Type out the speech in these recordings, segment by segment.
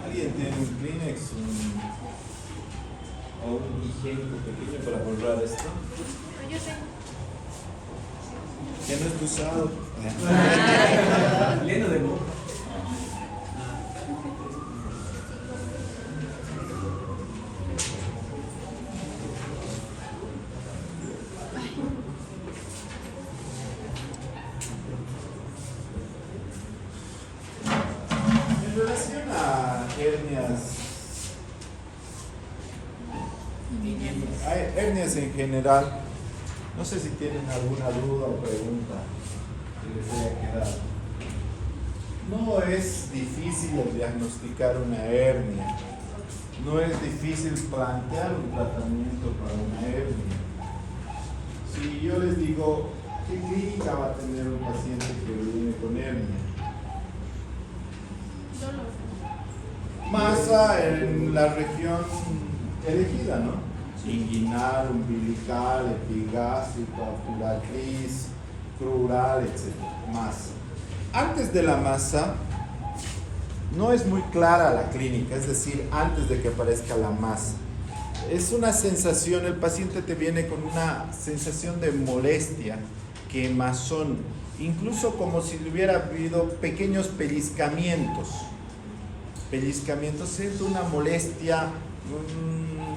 ¿Alguien tiene un Kleenex o un higiénico pequeño para borrar esto? Yo tengo. Que no es usado. Lleno de moho. En relación a hernias en general, no sé si tienen alguna duda o pregunta que les haya quedado. No es difícil diagnosticar una hernia, no es difícil plantear un tratamiento para una hernia. Si yo les digo, ¿qué clínica va a tener un paciente que viene con hernia? Masa en la región elegida, ¿no? Inguinal, umbilical, epigástrico, auricular, crural, etc. Masa. Antes de la masa, no es muy clara la clínica, es decir, antes de que aparezca la masa. Es una sensación, el paciente te viene con una sensación de molestia, quemazón, incluso como si le hubiera habido pequeños pellizcamientos. Siento una molestia,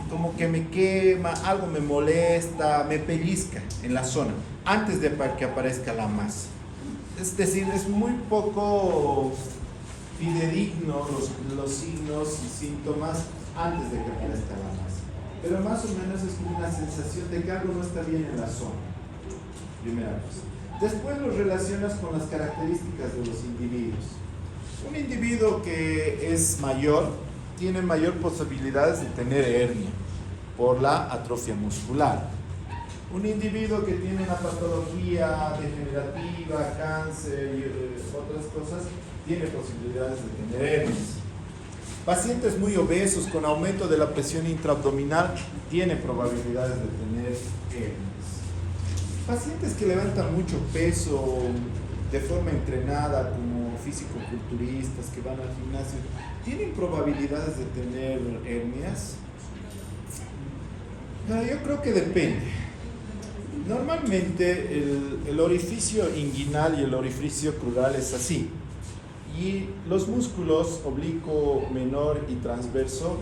como que me quema, algo me molesta, me pellizca en la zona, antes de que aparezca la masa. Es decir, es muy poco fidedigno los signos y síntomas antes de que aparezca la masa. Pero más o menos es como una sensación de que algo no está bien en la zona. Primera cosa. Después lo relacionas con las características de los individuos. Un individuo que es mayor tiene mayor posibilidades de tener hernia por la atrofia muscular. Un individuo que tiene una patología degenerativa, cáncer y otras cosas, tiene posibilidades de tener hernias. Pacientes muy obesos con aumento de la presión intraabdominal tienen probabilidades de tener hernias. Pacientes que levantan mucho peso de forma entrenada, como físico-culturistas que van al gimnasio, ¿tienen probabilidades de tener hernias? Yo creo que depende. Normalmente el orificio inguinal y el orificio crural es así. Y los músculos oblicuo, menor y transverso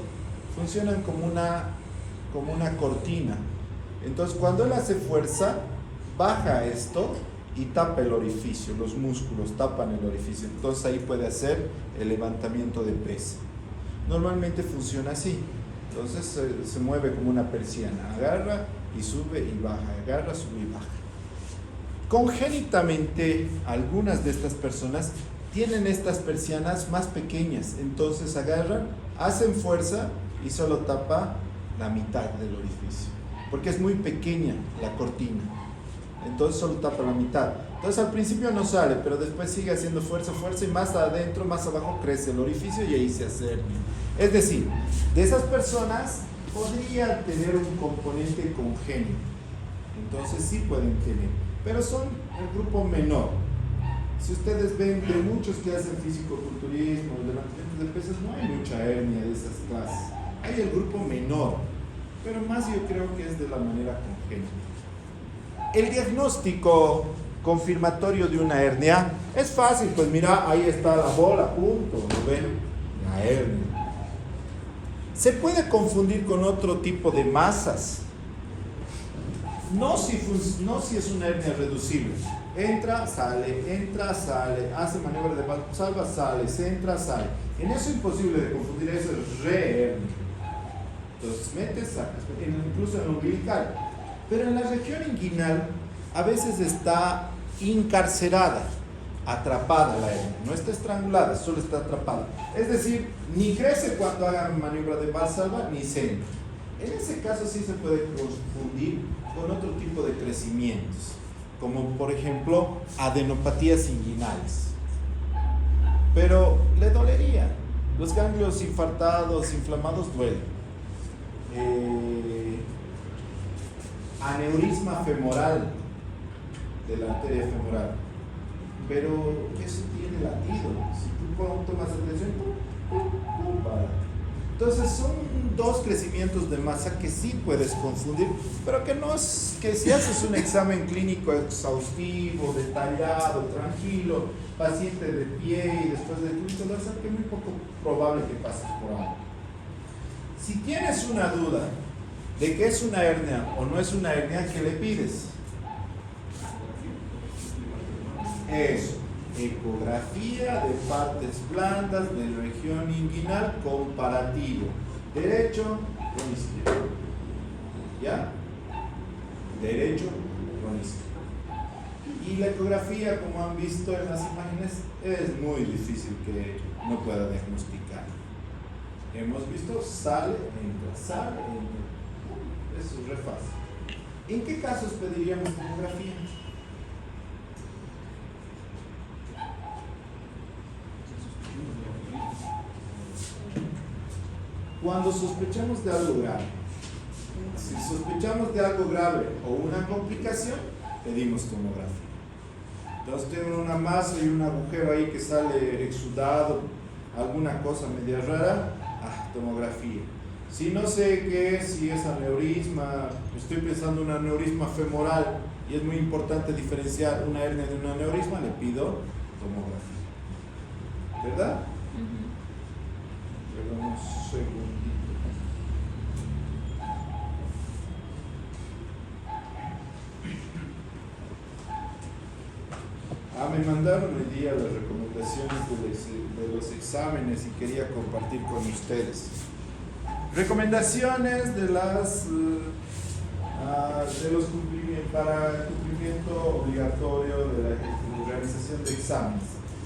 funcionan como una cortina. Entonces, cuando él hace fuerza, baja esto y tapa el orificio, los músculos tapan el orificio. Entonces ahí puede hacer el levantamiento de pesa. Normalmente funciona así. Entonces se mueve como una persiana, agarra y sube y baja, agarra, sube y baja. Congénitamente, algunas de estas personas tienen estas persianas más pequeñas, entonces agarran, hacen fuerza y solo tapa la mitad del orificio, porque es muy pequeña la cortina. Entonces solo tapa la mitad. Entonces al principio no sale, pero después sigue haciendo fuerza y más adentro, más abajo crece el orificio y ahí se hace hernia. Es decir, de esas personas podrían tener un componente congénito. Entonces sí pueden tener, pero son el grupo menor. Si ustedes ven de muchos que hacen físico-culturismo, levantamiento de pesas, no hay mucha hernia de esas clases. Hay el grupo menor, pero más yo creo que es de la manera congénita. El diagnóstico confirmatorio de una hernia es fácil, pues mira, ahí está la bola, punto, ¿lo ven? La hernia. Se puede confundir con otro tipo de masas. No si es una hernia reducible. Entra, sale, hace maniobra de valsalva, sale, se entra, sale. En eso es imposible de confundir, eso es re-hernia. Entonces metes, sacas, incluso en el umbilical. Pero en la región inguinal a veces está encarcerada, atrapada la hernia. No está estrangulada, solo está atrapada. Es decir, ni crece cuando hagan maniobra de valsalva, ni se entra. En ese caso sí se puede confundir con otro tipo de crecimientos, como por ejemplo adenopatías inguinales. Pero le dolería. Los ganglios infartados, inflamados duelen. Aneurisma femoral de la arteria femoral. Pero eso tiene latido. Si tú tomas atención, para. Entonces son dos crecimientos de masa que sí puedes confundir, pero que no es que si haces un examen clínico exhaustivo, detallado, tranquilo, paciente de pie y después de clínico, vas a ver que es muy poco probable que pases por algo. Si tienes una duda de que es una hernia o no es una hernia, ¿qué le pides? Eso. Ecografía de partes blandas de región inguinal comparativo, derecho con izquierdo, ¿ya? Derecho con izquierdo. Y la ecografía, como han visto en las imágenes, es muy difícil que no pueda diagnosticar. Hemos visto, sale, entra, sale, entra. Eso es re fácil. ¿En qué casos pediríamos ecografía? Cuando sospechamos de algo grave. Si sospechamos de algo grave o una complicación, pedimos tomografía. Entonces tienen una masa y un agujero ahí que sale exudado, alguna cosa media rara, tomografía. Si no sé qué es, si es aneurisma, estoy pensando en un aneurisma femoral y es muy importante diferenciar una hernia de un aneurisma, le pido tomografía. ¿Verdad? Perdón un segundito. Me mandaron hoy día las recomendaciones de los exámenes y quería compartir con ustedes. Recomendaciones de los cumplimientos para el cumplimiento obligatorio de la realización de exámenes.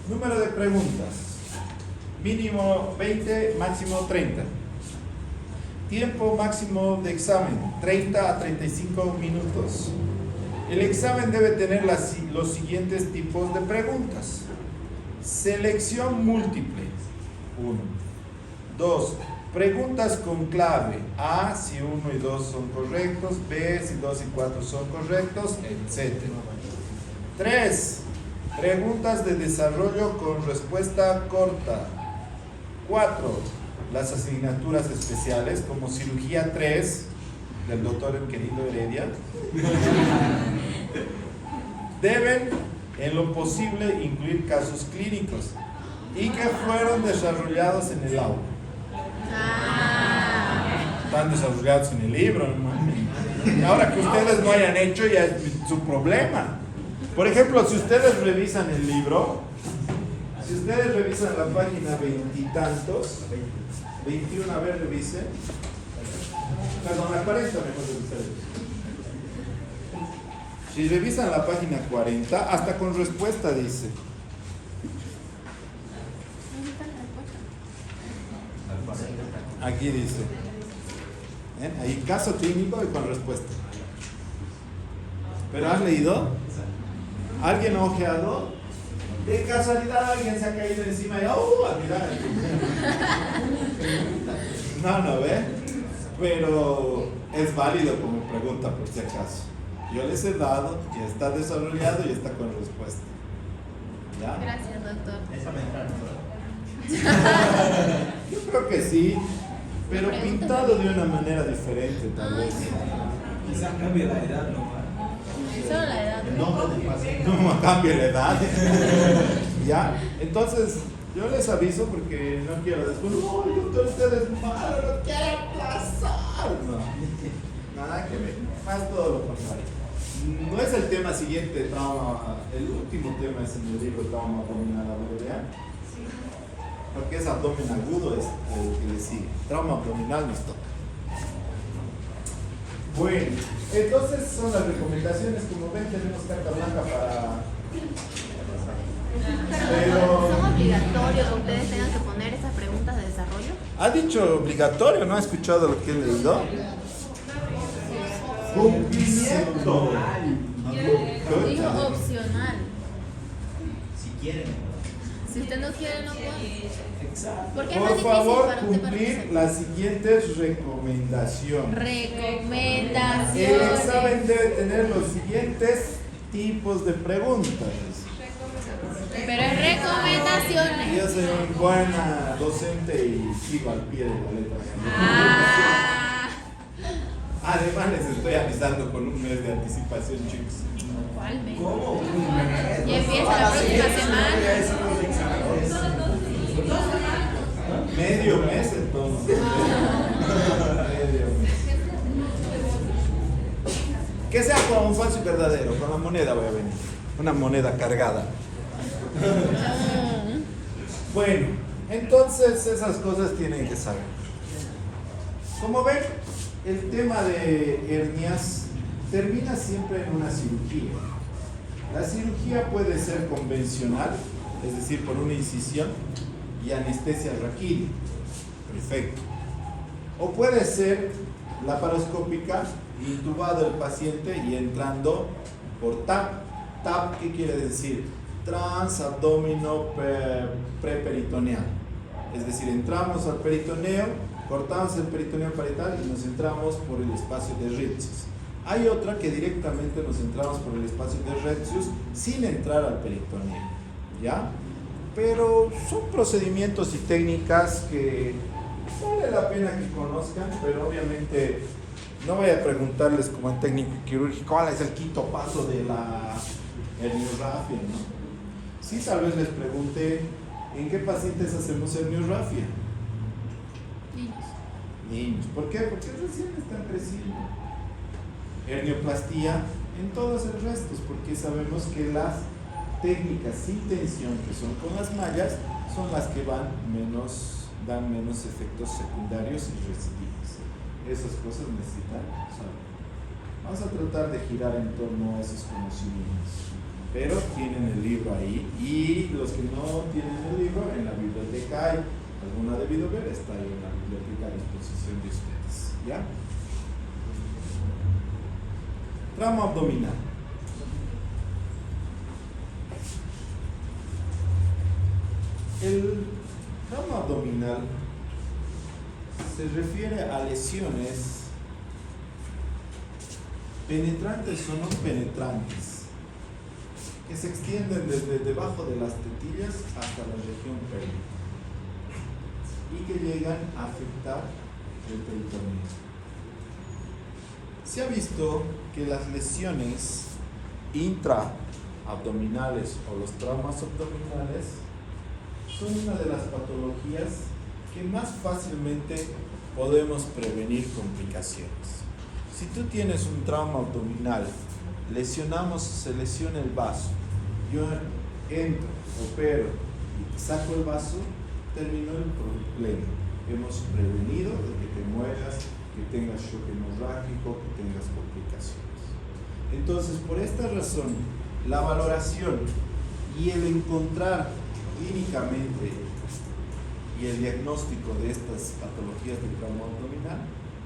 Número de preguntas. Mínimo 20, máximo 30. Tiempo máximo de examen, 30 a 35 minutos. El examen debe tener los siguientes tipos de preguntas. Selección múltiple, 1. 2. Preguntas con clave. A, si 1 y 2 son correctos. B, si 2 y 4 son correctos, etc. 3. Preguntas de desarrollo con respuesta corta. 4. Las asignaturas especiales como cirugía 3 del doctor el querido Heredia deben en lo posible incluir casos clínicos y que fueron desarrollados en el aula. Están desarrollados en el libro, ¿no? Ahora que ustedes no hayan hecho ya es su problema. Por ejemplo, si ustedes revisan el libro, si ustedes revisan la página 20 y tantos, 21, a ver, revisen. Perdón, la 40 mejor revisar. Si revisan la página 40, hasta con respuesta dice. Aquí dice. Ahí caso clínico y con respuesta. ¿Pero has leído? ¿Alguien ha ojeado? De casualidad alguien se ha caído encima y mira. No, ¿ve? Pero es válido como pregunta por si acaso. Yo les he dado, ya está desarrollado y está con respuesta. ¿Ya? Gracias, doctor. Esa me encanta. Yo creo que sí, pero pintado de una manera diferente tal vez. Quizás cambie la edad, ¿no? Solo la edad. El nombre del paciente. No cambie la edad. ¿Ya? Entonces, yo les aviso porque no quiero después, doctor, usted es malo, no quiero aplazar. No, nada que ver, más todo lo contrario. No es el tema siguiente, trauma, el último tema es en el libro trauma abdominal agudo, ¿ya? Porque es abdomen agudo es el que le sigue. Trauma abdominal nos toca. Bueno, entonces son las recomendaciones. Como ven, tenemos carta blanca para... Pero ¿son obligatorios que ustedes tengan que poner esas preguntas de desarrollo? ¿Ha dicho obligatorio? ¿No ha escuchado lo que he leído? Cumplimiento. Dijo opcional. Si quieren. Si usted no quiere, no puede. Exacto. ¿Por qué es más Por difícil favor, para usted cumplir participar? las siguientes recomendaciones. Recomendaciones. El examen debe tener los siguientes tipos de preguntas. Pero es recomendaciones. Yo soy muy buena docente y sigo al pie de la letra. Ah, Además les estoy avisando con un mes de anticipación, chicos. ¿cuál mes? ¿Cómo? Y empieza la próxima semana. Medio mes entonces. Medio mes. Que sea con falso y verdadero, con la moneda voy a venir. Una moneda cargada. Bueno, entonces esas cosas tienen que saber. Como ven, el tema de hernias termina siempre en una cirugía. La cirugía puede ser convencional, es decir, por una incisión y anestesia raquídea. Perfecto. O puede ser laparoscópica, intubado el paciente y entrando por TAP. TAP, ¿qué quiere decir? Transabdomino preperitoneal. Es decir, entramos al peritoneo, cortamos el peritoneo parietal y nos entramos por el espacio de Retzius. Hay otra que directamente nos entramos por el espacio de Retzius sin entrar al peritoneo, ¿ya? Pero son procedimientos y técnicas que vale la pena que conozcan, pero obviamente no voy a preguntarles como en técnico quirúrgico cuál es el quinto paso de la herniorrafia, ¿no? Sí, tal vez les pregunte en qué pacientes hacemos herniorrafia. Niños. ¿Por qué? Porque recién están creciendo. Hernioplastía en todos los restos, porque sabemos que las técnicas sin tensión, que son con las mallas, son las que dan menos efectos secundarios y recidivos. Esas cosas necesitan saber. Vamos a tratar de girar en torno a esos conocimientos, pero tienen el libro ahí, y los que no tienen el libro, en la biblioteca hay. Alguna debido ver, está ahí en la biblioteca a disposición de ustedes, ¿ya? Trauma abdominal. El trauma abdominal se refiere a lesiones penetrantes o no penetrantes que se extienden desde debajo de las tetillas hasta la región pélvica y que llegan a afectar el peritoneo. Se ha visto que las lesiones intraabdominales o los traumas abdominales son una de las patologías que más fácilmente podemos prevenir complicaciones. Si tú tienes un trauma abdominal, se lesiona el vaso, yo entro, opero y saco el vaso, terminó el problema. Hemos prevenido de que te mueras, que tengas shock hemorrágico, que tengas complicaciones. Entonces, por esta razón, la valoración y el encontrar clínicamente y el diagnóstico de estas patologías de trauma abdominal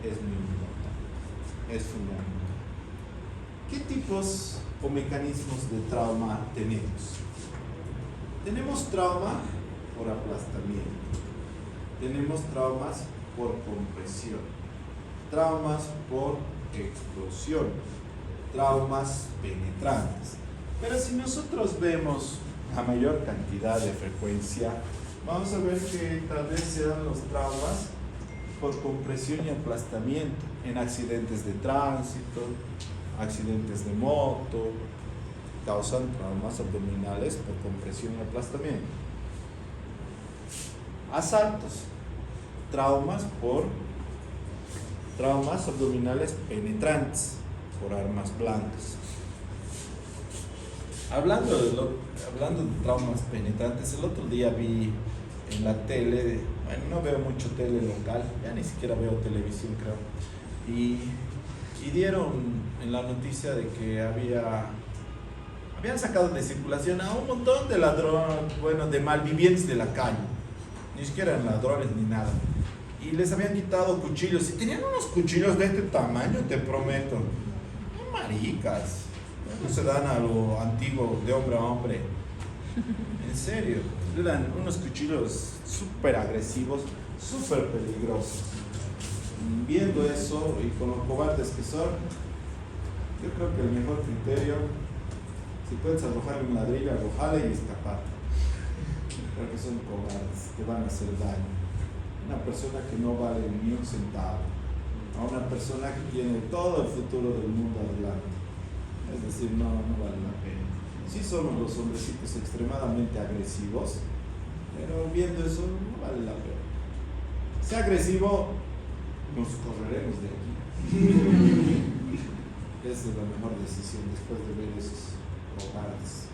es muy importante, es fundamental. ¿Qué tipos o mecanismos de trauma tenemos? Tenemos trauma por aplastamiento, tenemos traumas por compresión, traumas por explosión, traumas penetrantes. Pero si nosotros vemos a mayor cantidad de frecuencia, vamos a ver que tal vez se dan los traumas por compresión y aplastamiento en accidentes de tránsito, accidentes de moto, causan traumas abdominales por compresión y aplastamiento. Asaltos, traumas abdominales penetrantes por armas blancas. Hablando de traumas penetrantes, el otro día vi en la tele, bueno, no veo mucho tele local, ya ni siquiera veo televisión, creo, y dieron en la noticia de que habían sacado de circulación a un montón de ladrones, bueno, de malvivientes de la calle, ni siquiera eran ladrones ni nada, y les habían quitado cuchillos, y tenían unos cuchillos de este tamaño, te prometo, no maricas, no se dan a lo antiguo de hombre a hombre, en serio, eran unos cuchillos súper agresivos, súper peligrosos. Viendo eso y con los cobardes que son, yo creo que el mejor criterio Si puedes arrojarle un ladrillo, arrojale y escapar. Porque son cobardes, te van a hacer daño. Una persona que no vale ni un centavo, a una persona que tiene todo el futuro del mundo adelante. Es decir, no vale la pena. Sí somos los hombrecitos extremadamente agresivos, pero viendo eso no vale la pena. Sea agresivo, nos correremos de aquí. Esa es la mejor decisión después de ver esos cobardes.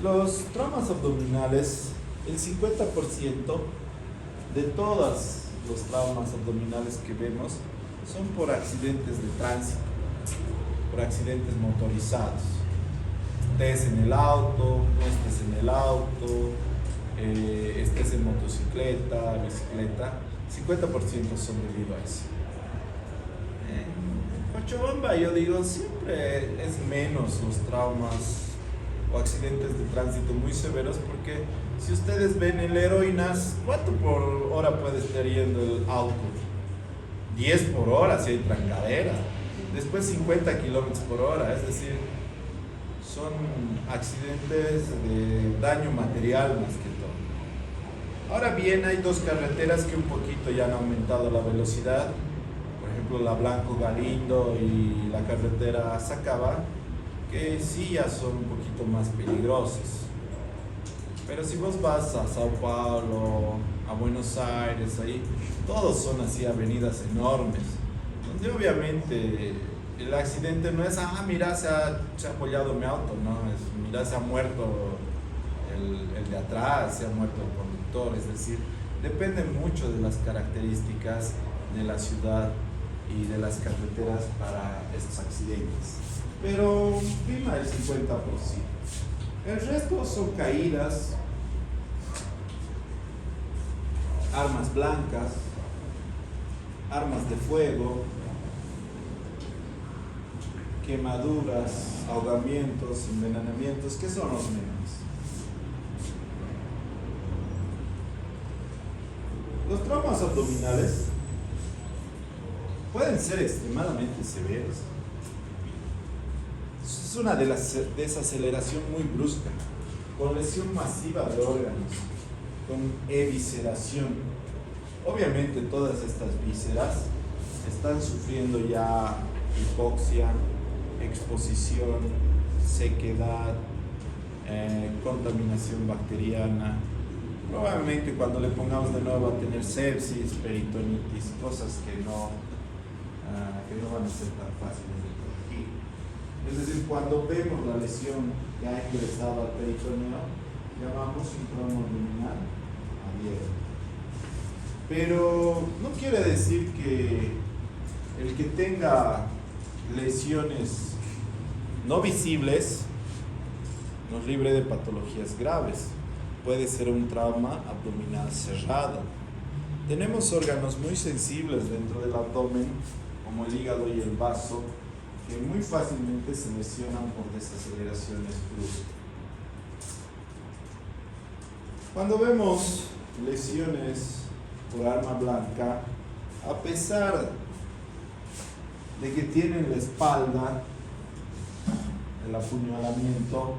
Los traumas abdominales, el 50% de todos los traumas abdominales que vemos son por accidentes de tránsito, por accidentes motorizados. Estés en el auto, no estés en el auto, estés en motocicleta, bicicleta, 50% son debido a eso. En Cochabamba, yo digo, siempre es menos los traumas o accidentes de tránsito muy severos, porque si ustedes ven en la Heroínas, ¿cuánto por hora puede estar yendo el auto? 10 por hora si hay trancadera, después 50 kilómetros por hora, es decir, son accidentes de daño material más que todo. Ahora bien, hay dos carreteras que un poquito ya han aumentado la velocidad, por ejemplo la Blanco Galindo y la carretera Sacaba, que sí ya son un poquito más peligrosas. Pero si vos vas a Sao Paulo, a Buenos Aires, ahí, todos son así avenidas enormes, donde obviamente el accidente no es, mira, se ha apoyado mi auto, no, es, mira, se ha muerto el de atrás, se ha muerto el conductor, es decir, depende mucho de las características de la ciudad y de las carreteras para estos accidentes. Pero prima el 50%. El resto son caídas, armas blancas, armas de fuego, quemaduras, ahogamientos, envenenamientos, que son los menos. Los traumas abdominales pueden ser extremadamente severos. Es una desaceleración muy brusca, con lesión masiva de órganos, con evisceración. Obviamente todas estas vísceras están sufriendo ya hipoxia, exposición, sequedad, contaminación bacteriana. Probablemente cuando le pongamos de nuevo a tener sepsis, peritonitis, cosas que no van a ser tan fáciles de corregir. Es decir, cuando vemos la lesión que ha ingresado al peritoneo, llamamos un trauma abdominal abierto. Pero no quiere decir que el que tenga lesiones no visibles nos libre de patologías graves. Puede ser un trauma abdominal cerrado. Tenemos órganos muy sensibles dentro del abdomen, como el hígado y el vaso, que muy fácilmente se lesionan por desaceleraciones bruscas. Cuando vemos lesiones por arma blanca, a pesar de que tienen la espalda, el apuñalamiento,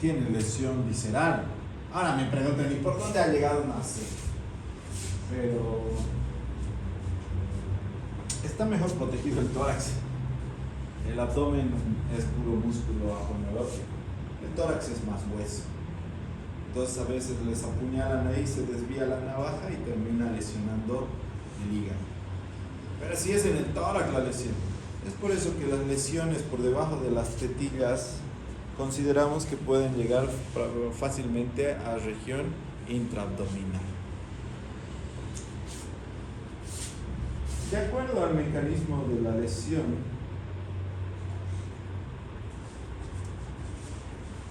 tienen lesión visceral. Ahora me preguntan, ¿y por dónde ha llegado más? Pero está mejor protegido el tórax. El abdomen es puro músculo aponeurótico. El tórax es más hueso. Entonces a veces les apuñalan ahí, se desvía la navaja y termina lesionando el hígado. Pero si es en el tórax la lesión. Es por eso que las lesiones por debajo de las tetillas consideramos que pueden llegar fácilmente a región intraabdominal. De acuerdo al mecanismo de la lesión,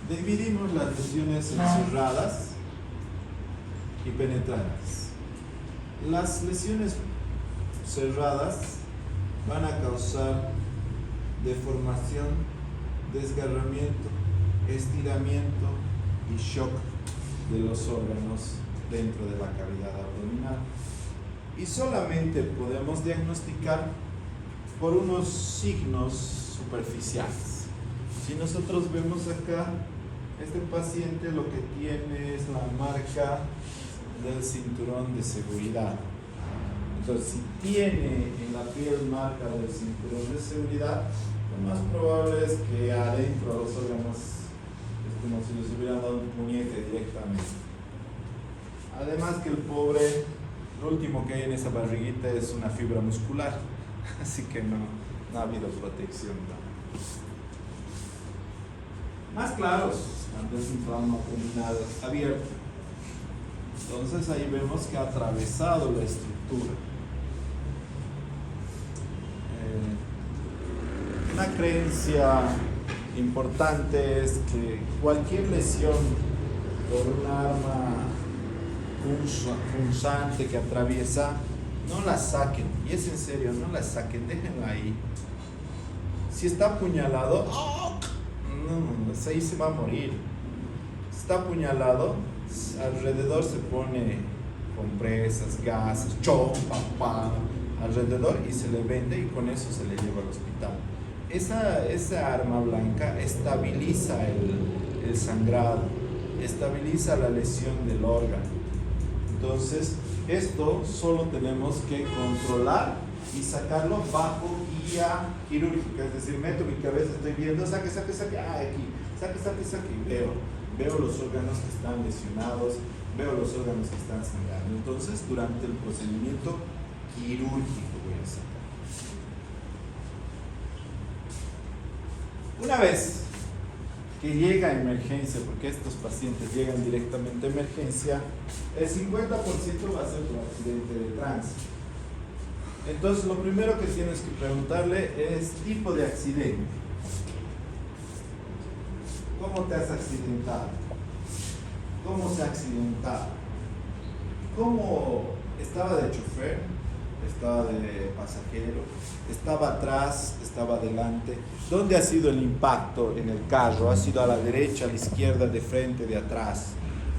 dividimos las lesiones en cerradas y penetrantes. Las lesiones cerradas van a causar deformación, desgarramiento, estiramiento y shock de los órganos dentro de la cavidad abdominal. y solamente podemos diagnosticar por unos signos superficiales. Si nosotros vemos acá, este paciente lo que tiene es la marca del cinturón de seguridad. Entonces, si tiene en la piel marca del cinturón de seguridad, lo más probable es que adentro de los órganos es como si les hubieran dado un puñete directamente. Además que el pobre, lo último que hay en esa barriguita es una fibra muscular, así que no ha habido protección. Más claros, cuando es un trauma abdominal abierto. Entonces ahí vemos que ha atravesado la estructura. Una creencia importante es que cualquier lesión por un arma punzante que atraviesa, no la saquen, y es en serio, no la saquen, déjenla ahí. Si está apuñalado, no, ahí se va a morir. Si está apuñalado, alrededor se pone compresas, gases, chompa, alrededor, y se le vende y con eso se le lleva al hospital. Esa arma blanca estabiliza el sangrado, estabiliza la lesión del órgano. Entonces, esto solo tenemos que controlar y sacarlo bajo guía quirúrgica, es decir, meto mi cabeza, estoy viendo, saque, aquí, saque, veo los órganos que están lesionados, veo los órganos que están sangrando. Entonces, durante el procedimiento quirúrgico voy a sacar. Una vez que llega a emergencia, porque estos pacientes llegan directamente a emergencia, el 50% va a ser por accidente de tránsito. Entonces, lo primero que tienes que preguntarle es tipo de accidente. ¿Cómo te has accidentado? ¿Cómo se ha accidentado? ¿Cómo estaba de chofer? ¿Estaba de pasajero? ¿Estaba atrás? ¿Estaba adelante? ¿Dónde ha sido el impacto en el carro? ¿Ha sido a la derecha, a la izquierda, de frente, de atrás?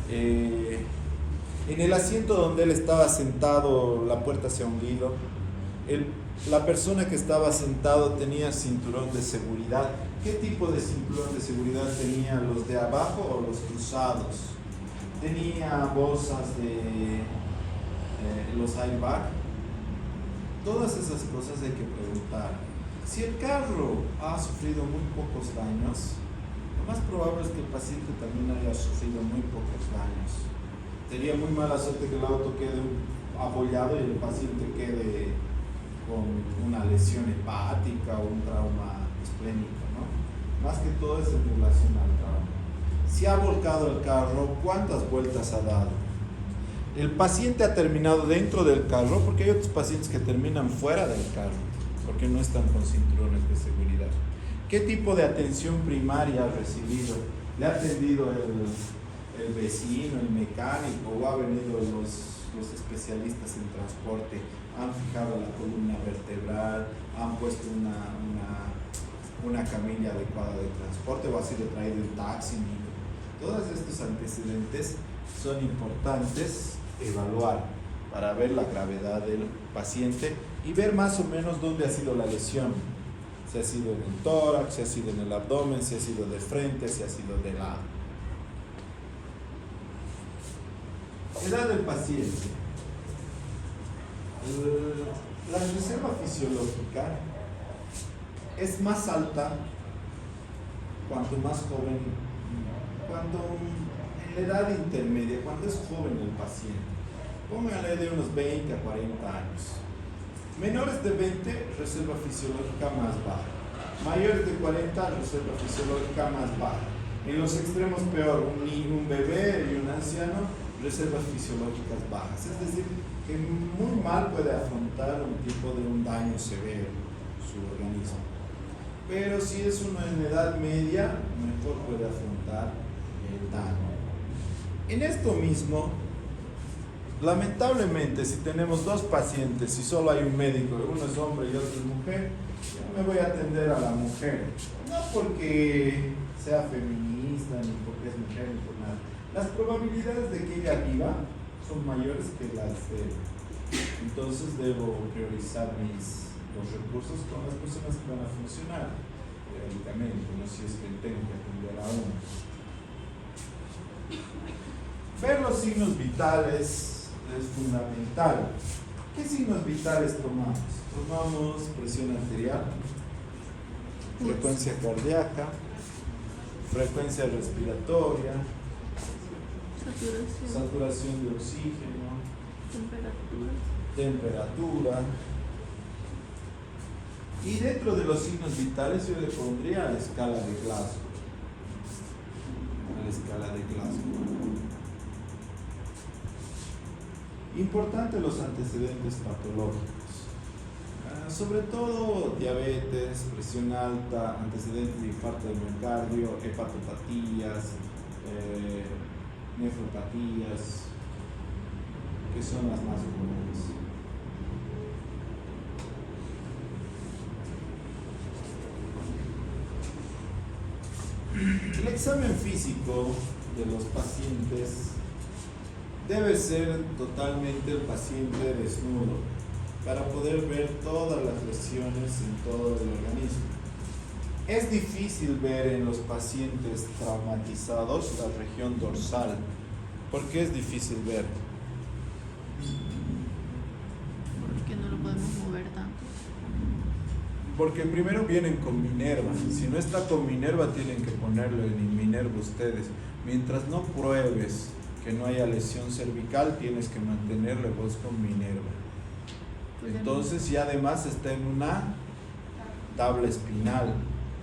En el asiento donde él estaba sentado, la puerta se ha hundido. La persona que estaba sentado tenía cinturón de seguridad. ¿Qué tipo de cinturón de seguridad tenía? ¿Los de abajo o los cruzados? ¿Tenía bolsas de los airbag? Todas esas cosas hay que preguntar. Si el carro ha sufrido muy pocos daños, lo más probable es que el paciente también haya sufrido muy pocos daños. Sería muy mala suerte que el auto quede abollado y el paciente quede con una lesión hepática o un trauma esplénico, ¿no? Más que todo es en relación al trauma. Si ha volcado el carro, ¿cuántas vueltas ha dado? El paciente ha terminado dentro del carro, porque hay otros pacientes que terminan fuera del carro, porque no están con cinturones de seguridad. ¿Qué tipo de atención primaria ha recibido? ¿Le ha atendido el vecino, el mecánico, o ha venido los especialistas en transporte? ¿Han fijado la columna vertebral? ¿Han puesto una camilla adecuada de transporte? ¿O ha sido traído en taxi? Todos estos antecedentes son importantes evaluar para ver la gravedad del paciente y ver más o menos dónde ha sido la lesión. Si ha sido en el tórax, si ha sido en el abdomen, si ha sido de frente, si ha sido de lado. Edad del paciente. La reserva fisiológica es más alta cuanto más joven, cuando en la edad intermedia, cuando es joven el paciente. Póngale de unos 20 a 40 años. Menores de 20, reserva fisiológica más baja. Mayores de 40, reserva fisiológica más baja. En los extremos peor, un bebé y un anciano, reservas fisiológicas bajas. Es decir, que muy mal puede afrontar un tipo de un daño severo su organismo. Pero si es uno en edad media, mejor puede afrontar el daño. En esto mismo, lamentablemente, si tenemos dos pacientes y solo hay un médico, uno es hombre y otro es mujer, yo me voy a atender a la mujer. No porque sea feminista, ni porque es mujer, ni por nada. Las probabilidades de que ella viva son mayores que las de Entonces debo priorizar los recursos con las personas que van a funcionar teóricamente, no si es que tengo que atender a uno. Ver los signos vitales es fundamental. ¿Qué signos vitales tomamos? Tomamos presión arterial, frecuencia cardíaca, frecuencia respiratoria, saturación de oxígeno, temperatura. Y dentro de los signos vitales yo le pondría la escala de Glasgow. La escala de Glasgow. Importante los antecedentes patológicos. Sobre todo diabetes, presión alta, antecedentes de infarto del miocardio, hepatopatías, nefropatías, que son las más comunes. El examen físico de los pacientes debe ser totalmente el paciente desnudo para poder ver todas las lesiones en todo el organismo. Es difícil ver en los pacientes traumatizados la región dorsal. ¿Por qué es difícil ver? Porque no lo podemos mover tanto. Porque primero vienen con Minerva. Si no está con Minerva, tienen que ponerlo en Minerva ustedes. Mientras no pruebes que no haya lesión cervical, tienes que mantenerlo vos con Minerva. Entonces, y además está en una tabla espinal.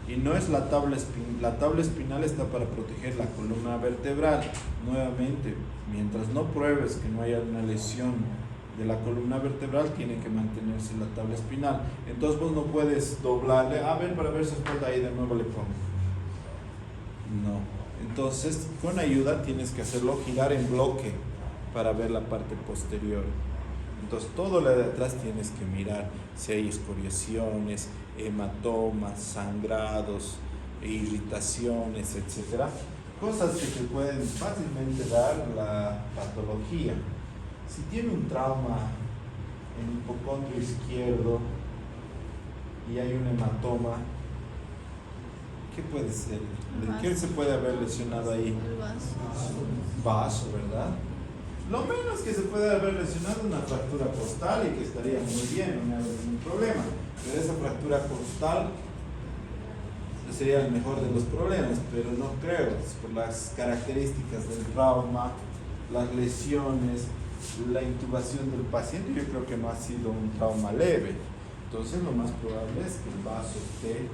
Y no es la tabla espinal está para proteger la columna vertebral. Nuevamente, mientras no pruebes que no haya una lesión de la columna vertebral, tiene que mantenerse la tabla espinal. Entonces vos no puedes doblarle, a ver, para ver su espalda, ahí de nuevo le pongo. No. Entonces, con ayuda tienes que hacerlo girar en bloque para ver la parte posterior. Entonces, todo lo de atrás tienes que mirar si hay escoriaciones, hematomas, sangrados, irritaciones, etc. Cosas que te pueden fácilmente dar la patología. Si tiene un trauma en el hipocondrio izquierdo y hay un hematoma, ¿qué puede ser? ¿De qué se puede haber lesionado ahí? El vaso. Vaso, ¿verdad? Lo menos que se puede haber lesionado una fractura costal y que estaría muy bien, no hay ningún problema. Pero esa fractura costal sería el mejor de los problemas, pero no creo, por las características del trauma, las lesiones, la intubación del paciente, yo creo que no ha sido un trauma leve. Entonces lo más probable es que el vaso esté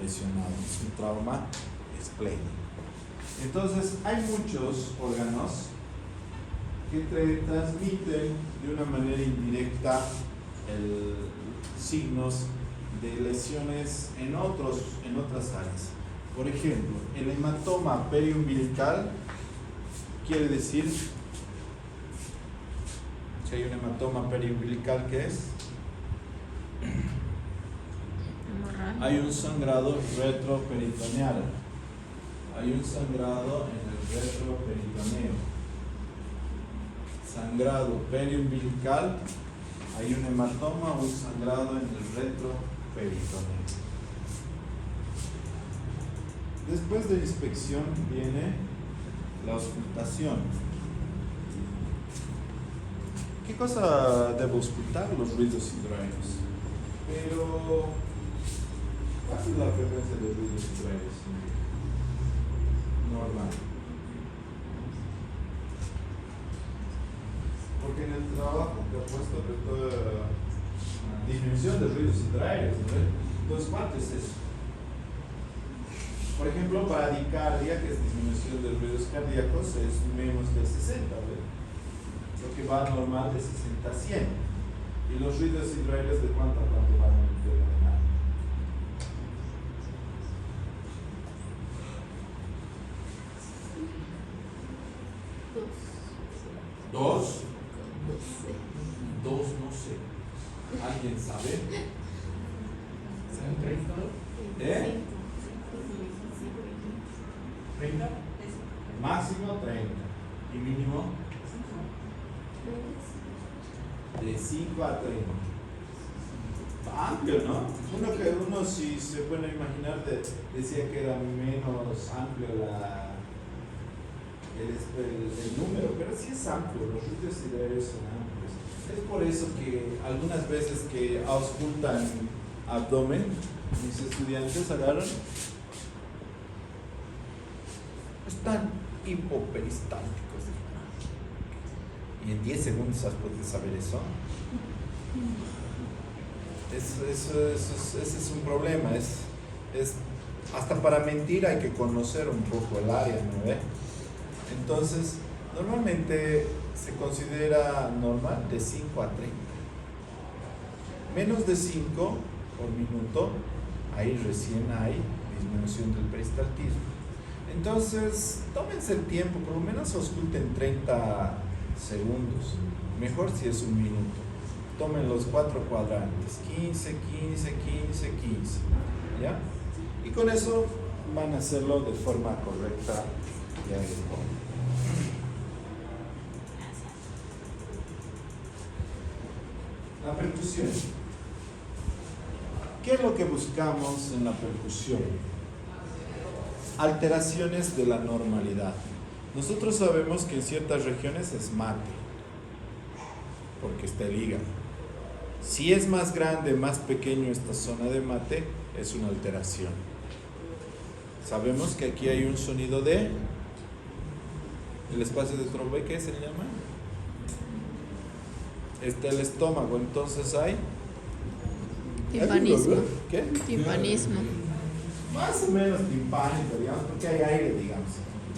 lesionado, es un trauma esplénico. Entonces hay muchos órganos que transmiten de una manera indirecta signos de lesiones en otras áreas. Por ejemplo, el hematoma periumbilical quiere decir, si hay un hematoma periumbilical, ¿qué es? Hay un sangrado retroperitoneal. Hay un sangrado en el retroperitoneo. Sangrado periumbilical, hay un hematoma o un sangrado en el retroperitoneo. Después de la inspección viene la auscultación. ¿Qué cosa debo auscultar? Los ruidos hidroaéreos. Pero, ¿cuál es la frecuencia de ruidos hidroaéreos? Normal. Porque en el trabajo que ha puesto disminución de ruidos intraáreos, ¿no? Entonces, ¿cuánto es eso? Por ejemplo, para dicardia, que es disminución de ruidos cardíacos, es menos de 60, ¿verdad? Lo que va normal de 60 a 100. Y los ruidos intraáreos, ¿de cuánto a cuánto van a normal? ¿Dos? Dos, no sé. ¿Alguien sabe? ¿Eh? 30. Máximo 30. ¿Y mínimo? De 5 a 30. Amplio, ¿no? Uno si se puede imaginar, decía que era menos amplio el número, pero sí es amplio, los rutios idearios son amplios. Es por eso que algunas veces que auscultan abdomen, mis estudiantes agarran, están hipoperistálticos. Y en 10 segundos puedes saber eso. Ese es un problema. Hasta para mentir hay que conocer un poco el área, ¿no ve? Entonces, normalmente se considera normal de 5 a 30. Menos de 5 por minuto, ahí recién hay disminución del peristaltismo. Entonces, tómense el tiempo, por lo menos ausculten 30 segundos. Mejor si es un minuto. Tomen los 4 cuadrantes, 15, 15, 15, 15, ¿ya? Y con eso van a hacerlo de forma correcta y adecuada. La percusión. ¿Qué es lo que buscamos en la percusión? Alteraciones de la normalidad. Nosotros sabemos que en ciertas regiones es mate, porque está el hígado. Si es más grande, más pequeño esta zona de mate, es una alteración. Sabemos que aquí hay un sonido de el espacio de Trombe, ¿qué se llama? Está el estómago, entonces hay Timpanismo. ¿qué? Timpanismo. Más o menos timpánico, digamos, porque hay aire, digamos.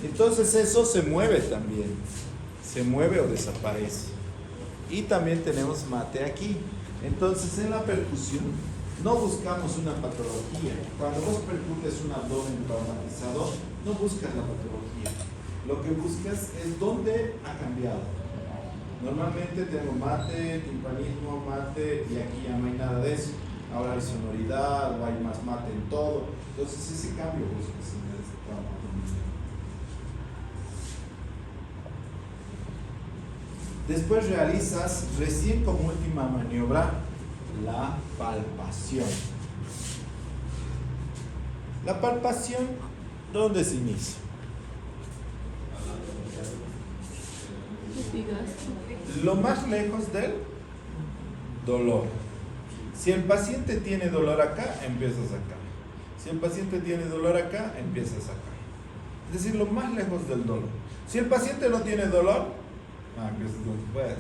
Entonces eso se mueve también, se mueve o desaparece. Y también tenemos mate aquí. Entonces en la percusión no buscamos una patología. Cuando vos percutes un abdomen traumatizado, no buscas la patología. Lo que buscas es dónde ha cambiado. Normalmente tengo mate, timpanismo, mate, y aquí ya no hay nada de eso. Ahora hay sonoridad, hay más mate en todo. Entonces ese cambio buscas en el trauma. Después realizas, recién como última maniobra, la palpación. La palpación, ¿dónde se inicia? Lo más lejos del dolor. Si el paciente tiene dolor acá, empiezas acá. Si el paciente tiene dolor acá, empiezas acá. Es decir, lo más lejos del dolor. Si el paciente no tiene dolor, empiezas donde puedas.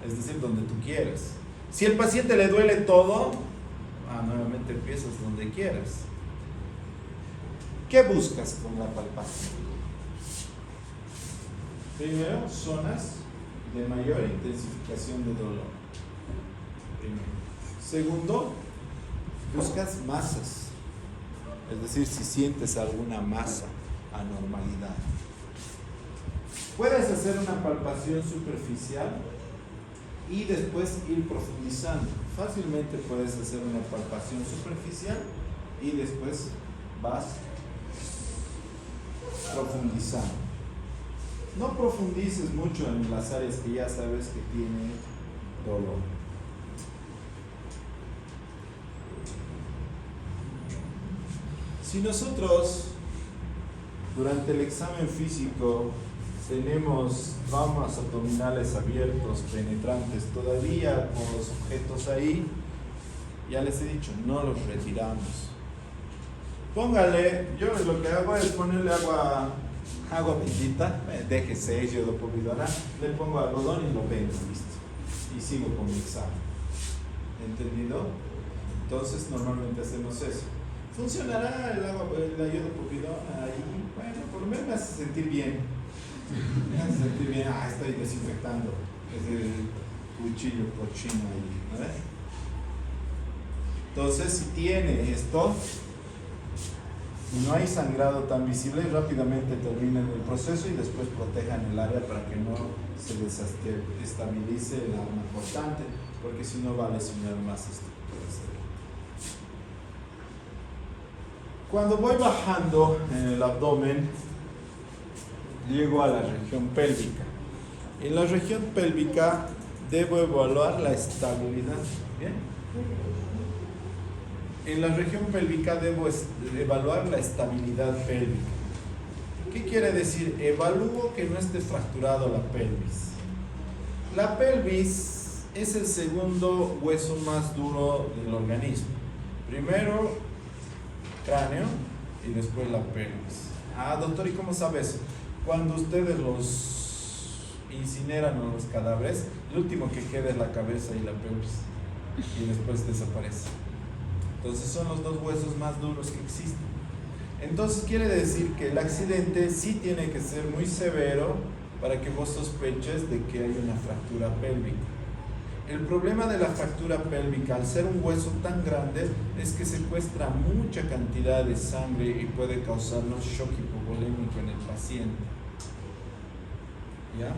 Es decir, donde tú quieras. Si el paciente le duele todo, nuevamente empiezas donde quieras. ¿Qué buscas con la palpación? Primero, zonas de mayor intensificación de dolor. Primero. Segundo, buscas masas. Es decir, si sientes alguna masa, anormalidad. Puedes hacer una palpación superficial y después ir profundizando. Fácilmente puedes hacer una palpación superficial y después vas profundizando. No profundices mucho en las áreas que ya sabes que tienen dolor. Si nosotros durante el examen físico tenemos traumas abdominales abiertos, penetrantes, todavía con los objetos ahí, ya les he dicho, no los retiramos. Póngale, yo lo que hago es ponerle agua bendita, DG6, iodopovidona, le pongo algodón y lo vendo, listo. Y sigo con mi examen. ¿Entendido? Entonces normalmente hacemos eso. ¿Funcionará el agua, la iodopovidona ahí? Bueno, por lo menos me hace sentir bien. Me hace sentir bien, estoy desinfectando ese cuchillo cochino ahí, ¿no? Entonces, si tiene esto, no hay sangrado tan visible, rápidamente terminen el proceso y después protejan el área para que no se desestabilice el arma cortante, porque si no va a lesionar más estructuras. Cuando voy bajando en el abdomen, llego a la región pélvica. En la región pélvica debo evaluar la estabilidad. ¿Bien? En la región pélvica debo evaluar la estabilidad pélvica. ¿Qué quiere decir? Evalúo que no esté fracturado la pelvis. La pelvis es el segundo hueso más duro del organismo. Primero cráneo y después la pelvis. Ah, doctor, ¿y cómo sabe eso? Cuando ustedes los incineran a los cadáveres, lo último que queda es la cabeza y la pelvis. Y después desaparece. Entonces son los dos huesos más duros que existen. Entonces quiere decir que el accidente sí tiene que ser muy severo para que vos sospeches de que hay una fractura pélvica. El problema de la fractura pélvica, al ser un hueso tan grande, es que secuestra mucha cantidad de sangre y puede causarnos shock hipovolémico en el paciente. ¿Ya?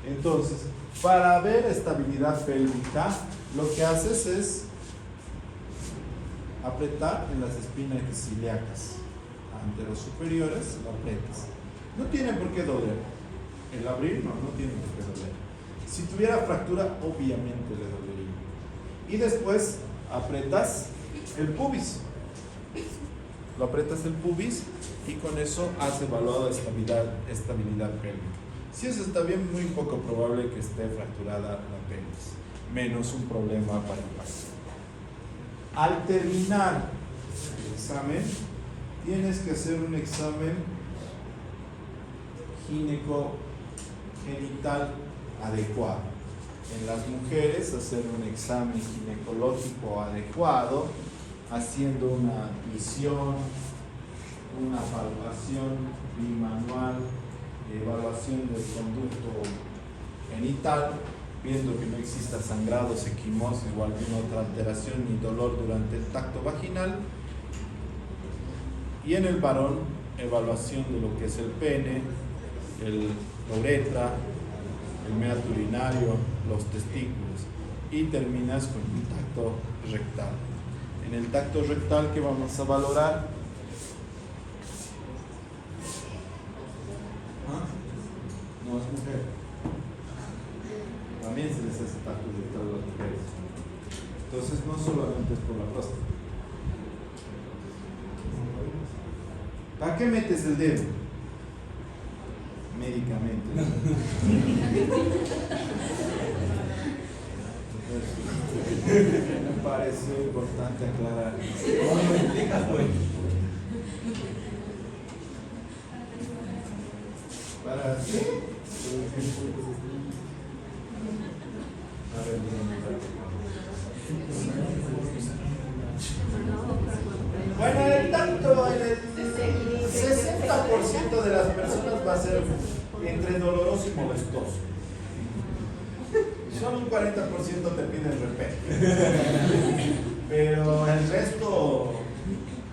Entonces, para ver estabilidad pélvica, lo que haces es apretar en las espinas ciliacas anterosuperiores, lo apretas. No tiene por qué doler. El abrir no tiene por qué doler. Si tuviera fractura, obviamente le dolería. Y después apretas el pubis. Lo apretas el pubis y con eso has evaluado estabilidad pélvica. Si eso está bien, muy poco probable que esté fracturada la pelvis, menos un problema para el paciente. Al terminar el examen, tienes que hacer un examen ginecogenital adecuado. En las mujeres, hacer un examen ginecológico adecuado, haciendo una visión, una palpación bimanual, evaluación del conducto genital, viendo que no exista sangrados, equimosis o alguna otra alteración ni dolor durante el tacto vaginal. Y en el varón, evaluación de lo que es el pene, la uretra, el meato urinario, los testículos, y terminas con un tacto rectal. En el tacto rectal, ¿qué vamos a valorar? No es mujer. También se les hace tacto rectal a las mujeres. Entonces no solamente es por la próstata. ¿Para qué metes el dedo? Médicamente. Me pareció importante aclarar. ¿Cómo lo explicas, pues? ¿Para qué? A ver, bueno, en el tanto, el 60% de las personas va a ser entre doloroso y molestoso. Solo un 40% te piden repente. Pero el resto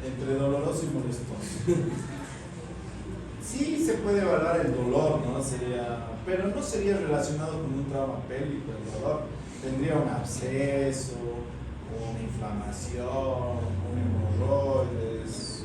entre doloroso y molestoso. Sí se puede evaluar el dolor, ¿no? Pero no sería relacionado con un trauma pélvico. El dolor tendría un absceso, una inflamación, un hemorroides.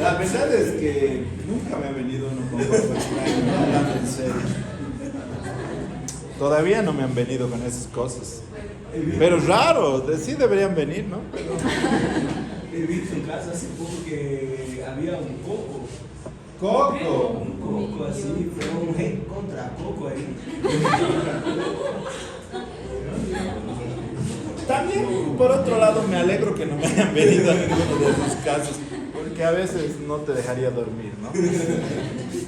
La verdad es que nunca me ha venido uno con cuerpo extraño, hablando en serio. Todavía no me han venido con esas cosas. Pero raro, sí deberían venir, ¿no? Pero... He visto en casa hace poco que había un coco. ¡Coco! Un coco así, fue un hate contra coco ahí. También, por otro lado, me alegro que no me hayan venido a ninguno de esos casos, porque a veces no te dejaría dormir, ¿no?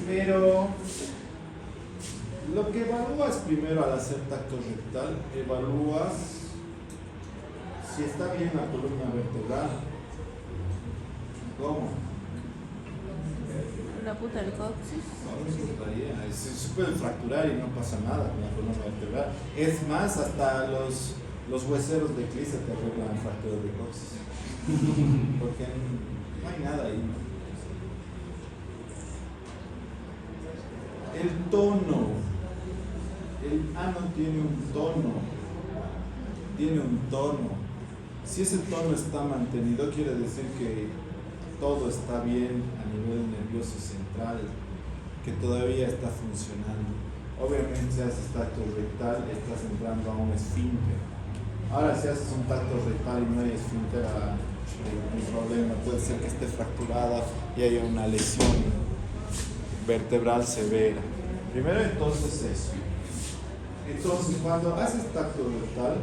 Pero lo que evalúas primero al hacer tacto rectal, evalúas si está bien la columna vertebral. ¿Cómo? La puta del coxis. No me importaría, se puede fracturar y no pasa nada con la columna vertebral. Es más, hasta los hueseros de Clisa te arreglan fracturas de coxis. Porque no hay nada ahí, ¿no? El tono. El ano tiene un tono. Si ese tono está mantenido, quiere decir que todo está bien a nivel nervioso central, que todavía está funcionando. Obviamente si haces tacto rectal, estás entrando a un esfínter. Ahora si haces un tacto rectal y no hay esfínter, hay un problema, puede ser que esté fracturada y haya una lesión vertebral severa. Primero entonces eso. Entonces cuando haces tacto rectal,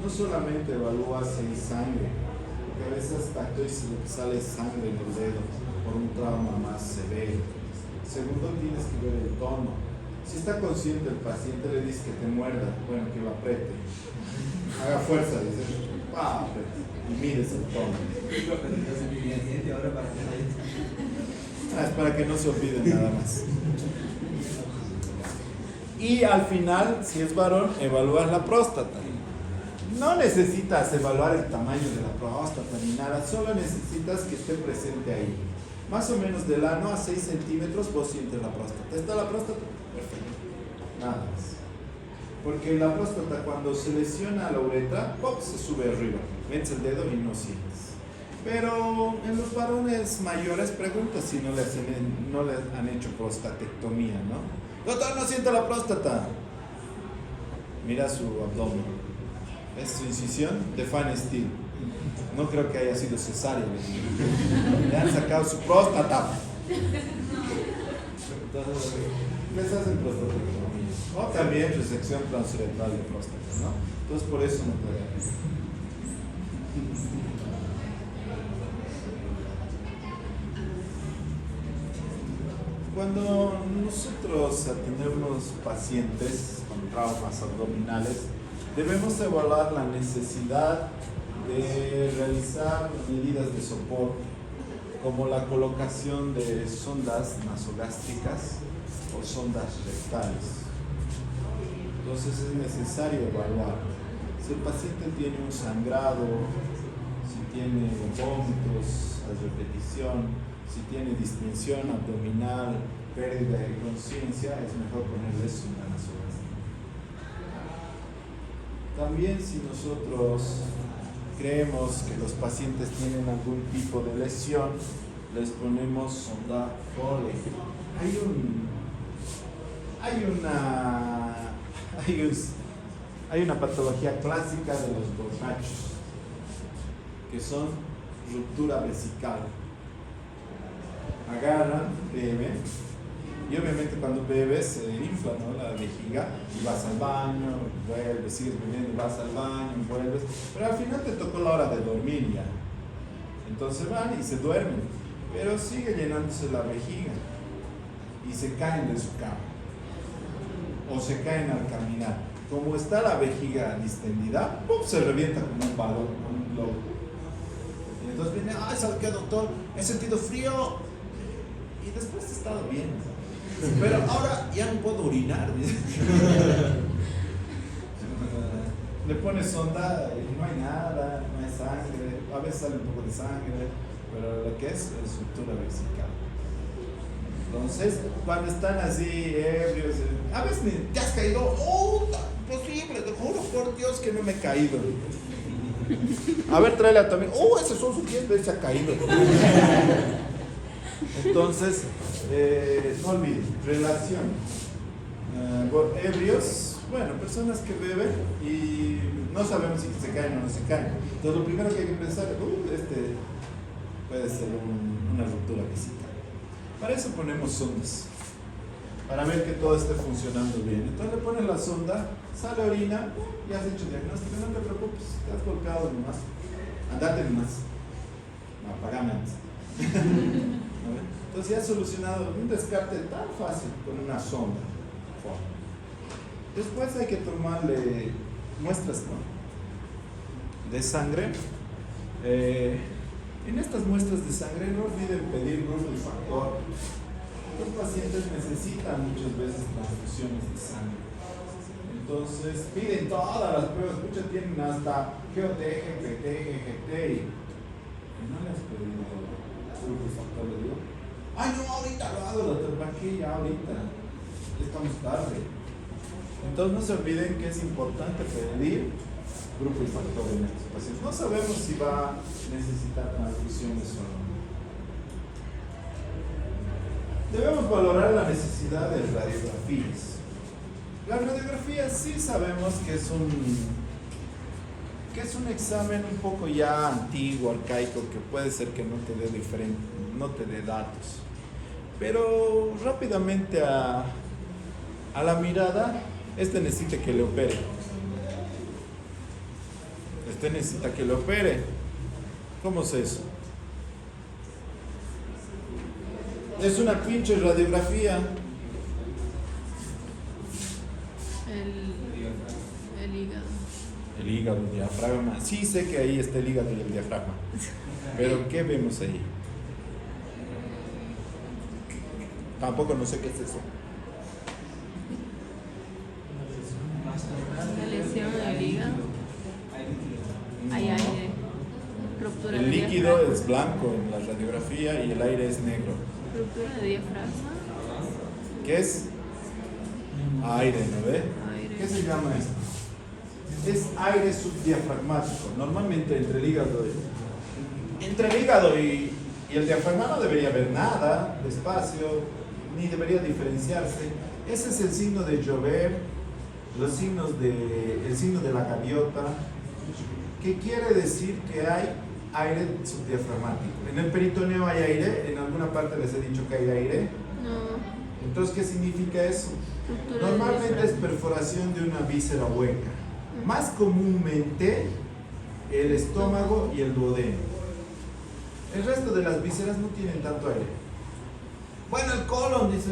no solamente evalúas si hay sangre, porque a veces tacto y lo que sale es sangre en el dedo por un trauma más severo. Segundo, tienes que ver el tono. Si está consciente el paciente, le dices que te muerda, bueno, que lo apriete. Haga fuerza, dice, apriete, y mires el tono. Es para que no se olviden nada más. Y al final, si es varón, evalúas la próstata. No necesitas evaluar el tamaño de la próstata ni nada, solo necesitas que esté presente ahí. Más o menos del ano a 6 centímetros vos sientes la próstata. ¿Está la próstata? Perfecto. Nada más. Porque la próstata cuando se lesiona la uretra, ¡pop!, se sube arriba. Metes el dedo y no sientes. Pero en los varones mayores preguntas si no les han hecho prostatectomía, ¿no? Doctor, no siento la próstata. Mira su abdomen. ¿Es su incisión? De Fan Steel. No creo que haya sido cesárea. Le han sacado su próstata. Entonces, les hacen prostatectomía. O también resección transuretral de próstata, ¿no? Entonces, por eso no puede haber. Cuando nosotros atendemos pacientes con traumas abdominales, debemos evaluar la necesidad de realizar medidas de soporte, como la colocación de sondas nasogástricas o sondas rectales. Entonces es necesario evaluar si el paciente tiene un sangrado, si tiene vómitos a repetición, si tiene distensión abdominal, pérdida de conciencia, es mejor ponerle sonda nasogástrica. También si nosotros creemos que los pacientes tienen algún tipo de lesión, les ponemos sonda Foley. Hay una patología clásica de los borrachos, que son ruptura vesical. Agarran, beben, y obviamente cuando bebes se infla, ¿no?, la vejiga, y vas al baño, vuelves, sigues bebiendo, vas al baño, vuelves, pero al final te tocó la hora de dormir ya. Entonces van y se duermen, pero sigue llenándose la vejiga y se caen de su cama o se caen al caminar. Como está la vejiga distendida, ¡pum!, se revienta como un balón, como un globo. Y entonces viene, ¡ay, ¿sabe qué, doctor? He sentido frío. Y después he estado bien. Pero ahora ya no puedo orinar. Le pones sonda y no hay nada, no hay sangre. A veces sale un poco de sangre, pero lo que es ruptura vesical. Entonces, cuando están así ebrios, a veces te has caído. ¡Oh, imposible! Te juro por Dios que no me he caído. A ver, tráele a tu amigo. ¡Oh, esos son sus 10 veces se ha caído! Entonces, no olviden, relación. Ebrios, bueno, personas que beben y no sabemos si se caen o no se caen. Entonces, lo primero que hay que pensar, este puede ser una ruptura vesical. Para eso ponemos sondas, para ver que todo esté funcionando bien. Entonces le pones la sonda, sale orina, ya has hecho diagnóstico, no te preocupes, te has colocado nomás, andate nomás, no, pagame antes. Entonces ya has solucionado un descarte tan fácil con una sonda. Después hay que tomarle muestras, ¿no?, de sangre. En estas muestras de sangre no olviden pedir grupo y factor. Los pacientes necesitan muchas veces transfusiones de sangre. Entonces piden todas las pruebas, muchos tienen hasta GOT, GPT, GGT y no les has pedido grupo y factor, le digo. Ay, no, ahorita lo hago, doctor, ¿para qué ya ahorita? Ya estamos tarde. Entonces no se olviden que es importante pedir grupo y factor en estos pacientes. No sabemos si va a necesitar transfusiones o no. Debemos valorar la necesidad de radiografías. Las radiografías sí sabemos que es un examen un poco ya antiguo, arcaico, que puede ser que no te dé datos. Pero rápidamente a la mirada, necesita que le opere. Necesita que le opere. ¿Cómo es eso? Es una pinche radiografía. El hígado. El hígado, el diafragma. Sí sé que ahí está el hígado y el diafragma. Pero ¿qué vemos ahí? Tampoco no sé qué es eso. Una lesión en el hígado. Hay aire. Ruptura El de líquido diafragma. es blanco en la radiografía y el aire es negro. Ruptura de diafragma. ¿Qué es? Aire, ¿no ve? Aire. ¿Qué se llama esto? Es aire subdiafragmático. Normalmente entre el hígado y el diafragma no debería haber nada de espacio, ni debería diferenciarse. Ese es el signo de Joubert, el signo de la gaviota, que quiere decir que hay aire subdiafragmático. En el peritoneo hay aire, en alguna parte les he dicho que hay aire. No. Entonces, ¿qué significa eso? Ruptura de Normalmente es diafragma. perforación de una víscera hueca. Más comúnmente el estómago y el duodeno. El resto de las vísceras no tienen tanto aire. Bueno, el colon, dice.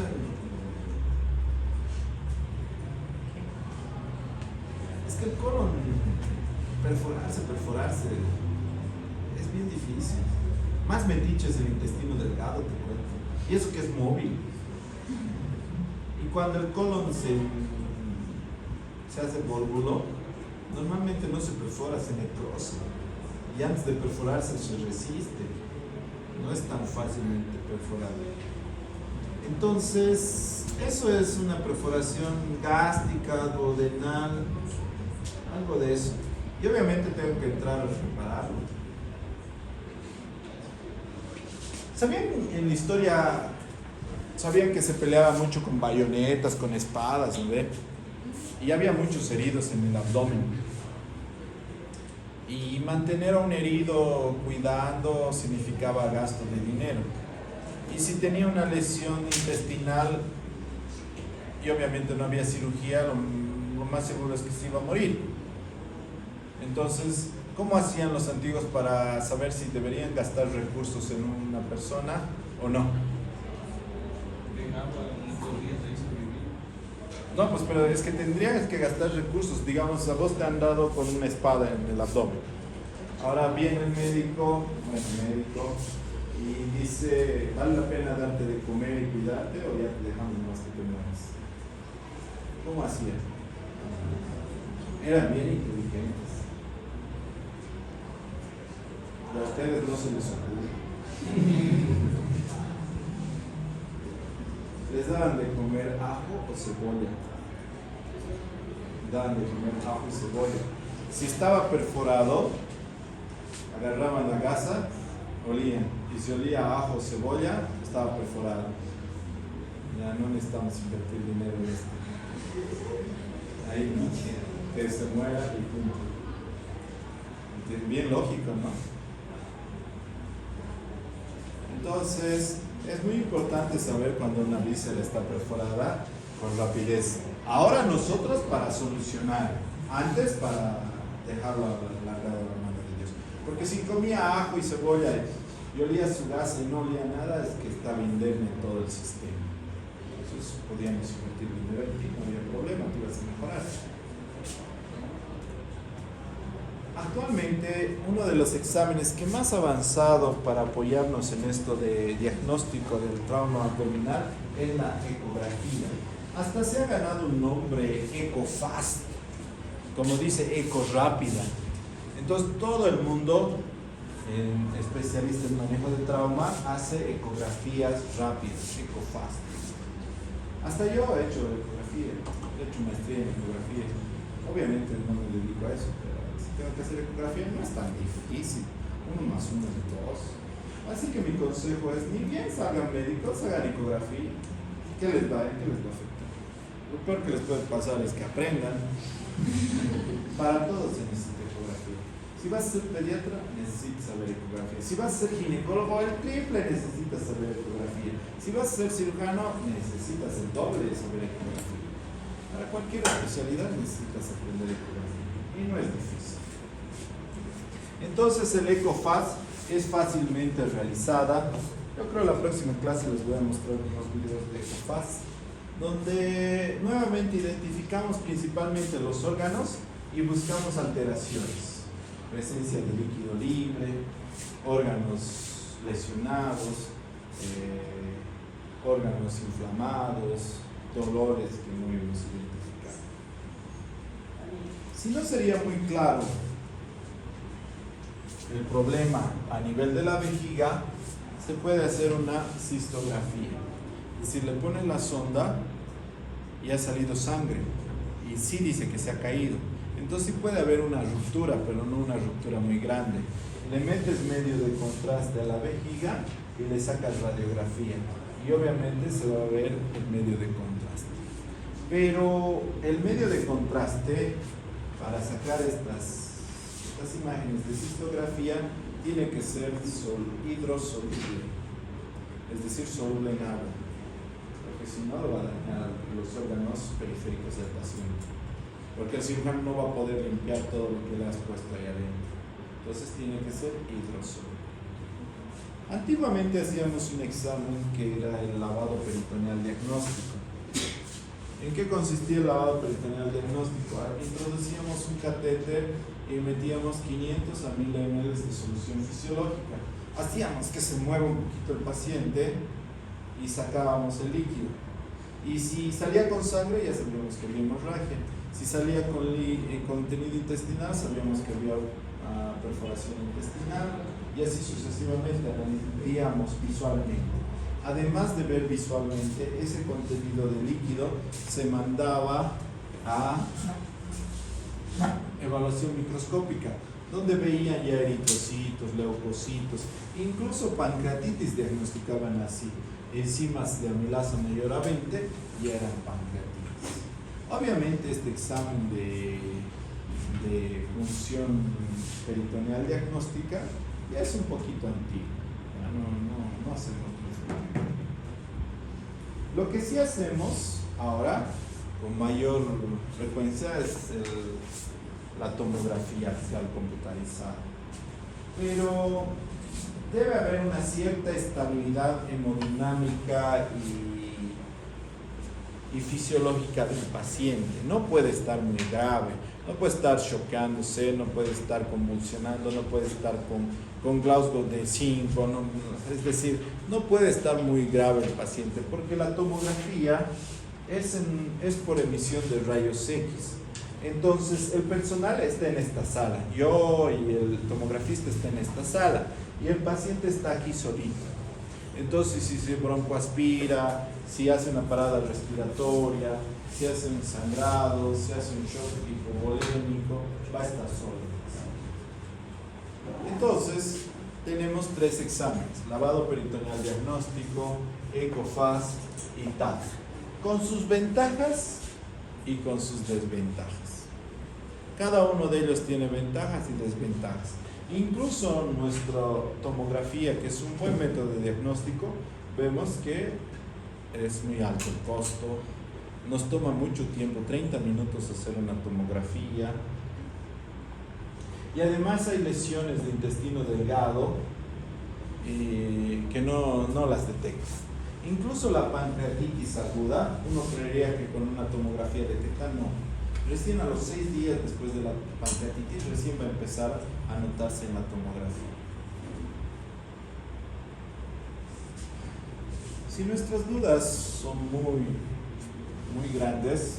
Es que el colon, perforarse, es bien difícil. Más metiche es el intestino delgado, te cuento. Y eso que es móvil. Y cuando el colon se hace volvulo, normalmente no se perfora, se necrosa. Y antes de perforarse se resiste. No es tan fácilmente perforable. Entonces, eso es una perforación gástrica, duodenal, algo de eso. Y obviamente tengo que entrar a repararlo. ¿Sabían en la historia? Sabían que se peleaba mucho con bayonetas, con espadas, ¿no ve? Y había muchos heridos en el abdomen. Y mantener a un herido cuidando significaba gasto de dinero. Y si tenía una lesión intestinal y obviamente no había cirugía, lo más seguro es que se iba a morir. Entonces, ¿cómo hacían los antiguos para saber si deberían gastar recursos en una persona o no? No, pues pero es que tendrías que gastar recursos. Digamos, a vos te han dado con una espada en el abdomen. Ahora viene el médico, y dice, ¿vale la pena darte de comer y cuidarte o ya te dejamos más que te mueras? ¿Cómo hacían? Eran bien inteligentes. A ustedes no se les ocurre. Les daban de comer ajo o cebolla. Daban de comer ajo y cebolla. Si estaba perforado, agarraban la gasa, olían. Y si olía a ajo o cebolla, estaba perforado. Ya no necesitamos invertir dinero en esto. Ahí que se muera y punto. Bien lógico, ¿no? Entonces, es muy importante saber cuando una víscera está perforada con rapidez. Ahora nosotros para solucionar, antes para dejarlo largado a la mano de Dios. Porque si comía ajo y cebolla y olía su gas y no olía nada, es que estaba indemne todo el sistema. Entonces podíamos invertir dinero y no había problema, tú ibas a mejorar. Actualmente, uno de los exámenes que más ha avanzado para apoyarnos en esto de diagnóstico del trauma abdominal es la ecografía. Hasta se ha ganado un nombre EcoFast, como dice Eco Rápida. Entonces todo el mundo, especialista en manejo de trauma, hace ecografías rápidas, EcoFast. Hasta yo he hecho ecografía, he hecho maestría en ecografía. Obviamente no me dedico a eso, pero si tengo que hacer ecografía, no es tan difícil. 1 más 1 es 2. Así que mi consejo es, ni bien salgan médicos, hagan ecografía. ¿Qué les va? ¿Qué les va a afectar? Lo peor que les puede pasar es que aprendan. Para todo se necesita ecografía. Si vas a ser pediatra, necesitas saber ecografía. Si vas a ser ginecólogo, el triple necesitas saber ecografía. Si vas a ser cirujano, necesitas el doble de saber ecografía. Para cualquier especialidad necesitas aprender ecografía. Y no es difícil. Entonces el EcoFAS es fácilmente realizada. Yo creo que la próxima clase les voy a mostrar unos videos de EcoFAS, donde nuevamente identificamos principalmente los órganos y buscamos alteraciones. Presencia de líquido libre, órganos lesionados, órganos inflamados, dolores que no hemos identificado. Si no sería muy claro el problema a nivel de la vejiga, se puede hacer una cistografía. Es decir, le ponen la sonda y ha salido sangre y sí dice que se ha caído. Entonces sí puede haber una ruptura, pero no una ruptura muy grande. Le metes medio de contraste a la vejiga y le sacas radiografía. Y obviamente se va a ver el medio de contraste. Pero el medio de contraste, para sacar estas imágenes de cistografía, tiene que ser hidrosoluble, es decir, soluble en agua, porque si no lo va a dañar los órganos periféricos del paciente, porque el cirujano no va a poder limpiar todo lo que le has puesto ahí adentro. Entonces tiene que ser hidrosoluble. Antiguamente hacíamos un examen que era el lavado peritoneal diagnóstico. ¿En qué consistía el lavado peritoneal diagnóstico? Introducíamos un catéter y metíamos 500 a 1000 ml de solución fisiológica. Hacíamos que se mueva un poquito el paciente y sacábamos el líquido. Y si salía con sangre, ya sabíamos que había hemorragia. Si salía con contenido intestinal, sabíamos que había perforación intestinal, y así sucesivamente veíamos visualmente. Además de ver visualmente, ese contenido de líquido se mandaba a evaluación microscópica, donde veían ya eritrocitos, leucocitos, incluso pancreatitis diagnosticaban así. Enzimas de amilasa mayor a 20 ya eran pancreatitis. Obviamente este examen de función peritoneal diagnóstica ya es un poquito antiguo, ya no hacemos eso. Lo que sí hacemos ahora con mayor frecuencia es la tomografía axial computarizada, pero debe haber una cierta estabilidad hemodinámica y fisiológica del paciente. No puede estar muy grave, no puede estar choqueándose, no puede estar convulsionando, no puede estar con Glasgow de 5, es decir, no puede estar muy grave el paciente, porque la tomografía es por emisión de rayos X. Entonces el personal está en esta sala, yo y el tomografista está en esta sala, y el paciente está aquí solito. Entonces si se broncoaspira, si hace una parada respiratoria, si hace un sangrado, si hace un shock hipovolémico, va a estar solo. Entonces tenemos 3 exámenes: lavado peritoneal diagnóstico, EcoFAS y TAF, con sus ventajas y con sus desventajas. Cada uno de ellos tiene ventajas y desventajas. Incluso nuestra tomografía, que es un buen método de diagnóstico, vemos que es muy alto el costo, nos toma mucho tiempo, 30 minutos hacer una tomografía, y además hay lesiones de intestino delgado que no las detecta. Incluso la pancreatitis aguda, uno creería que con una tomografía detecta, no. Recién a los 6 días después de la pancreatitis, recién va a empezar a notarse en la tomografía. Si nuestras dudas son muy grandes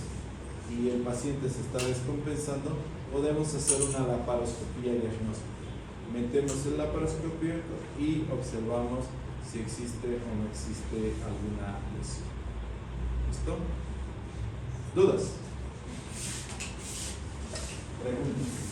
y el paciente se está descompensando, podemos hacer una laparoscopía diagnóstica. Metemos el laparoscopio y observamos si existe o no existe alguna lesión. ¿Listo? ¿Dudas? Preguntas.